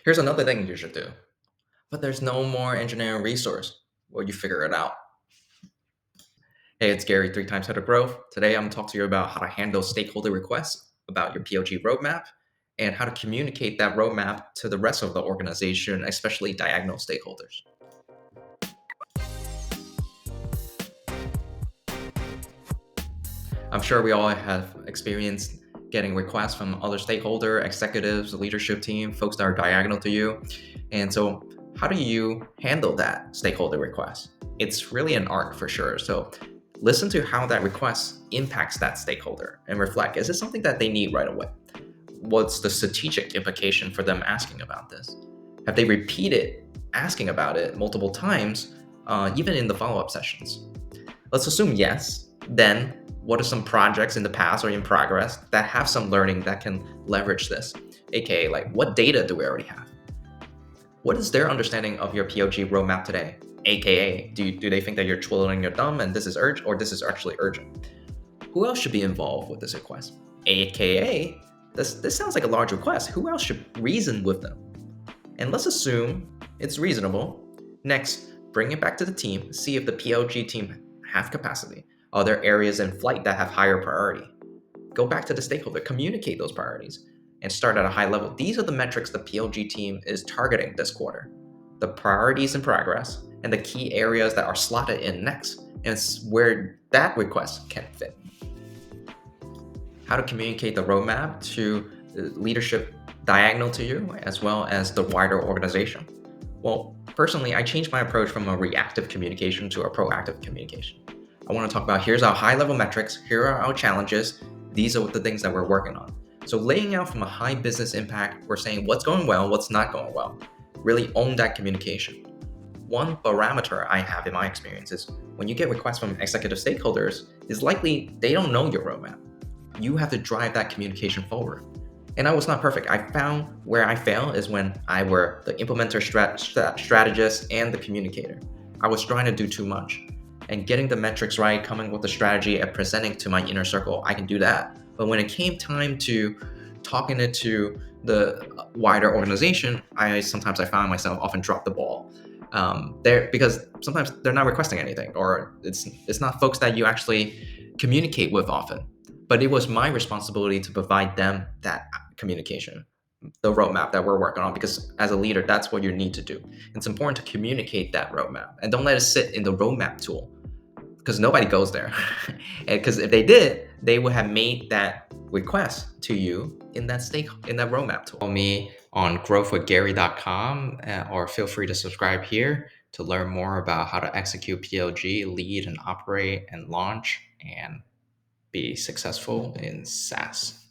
Here's another thing you should do. But there's no more engineering resource. Well, you figure it out. Hey, it's Gary, 3 times head of growth. Today I'm going to talk to you about how to handle stakeholder requests, about your POG roadmap, and how to communicate that roadmap to the rest of the organization, especially diagonal stakeholders. I'm sure we all have experienced getting requests from other stakeholder, executives, the leadership team, folks that are diagonal to you. And so, how do you handle that stakeholder request? It's really an art for sure. So, listen to how that request impacts that stakeholder and reflect, is it something that they need right away? What's the strategic implication for them asking about this? Have they repeated asking about it multiple times, even in the follow up sessions? Let's assume yes. Then, what are some projects in the past or in progress that have some learning that can leverage this? AKA, like, what data do we already have? What is their understanding of your POG roadmap today? AKA, do they think that you're twiddling your thumb and this is urgent, or this is actually urgent? Who else should be involved with this request? AKA, this sounds like a large request. Who else should reason with them? And let's assume it's reasonable. Next, bring it back to the team, see if the PLG team have capacity. Are there areas in flight that have higher priority? Go back to the stakeholder, communicate those priorities, and start at a high level. These are the metrics the PLG team is targeting this quarter. The priorities in progress and the key areas that are slotted in next, and it's where that request can fit. How to communicate the roadmap to leadership diagonal to you, as well as the wider organization. Well, personally, I changed my approach from a reactive communication to a proactive communication. I want to talk about, here's our high level metrics, here are our challenges, these are the things that we're working on. So laying out from a high business impact, we're saying what's going well, what's not going well. Really own that communication. One barometer I have in my experience is when you get requests from executive stakeholders, is likely they don't know your roadmap. You have to drive that communication forward. And I was not perfect. I found where I fail is when I were the implementer, strategist, and the communicator. I was trying to do too much. And getting the metrics right, coming with the strategy, and presenting to my inner circle, I can do that. But when it came time to talking it to the wider organization, I found myself often drop the ball. Because sometimes they're not requesting anything, or it's not folks that you actually communicate with often. But it was my responsibility to provide them that communication, the roadmap that we're working on, because as a leader, that's what you need to do. It's important to communicate that roadmap and don't let it sit in the roadmap tool, because nobody goes there. Because if they did, they would have made that request to you in that roadmap tool. Follow me on growthwithgary.com, or feel free to subscribe here to learn more about how to execute PLG, lead and operate and launch and be successful in SaaS.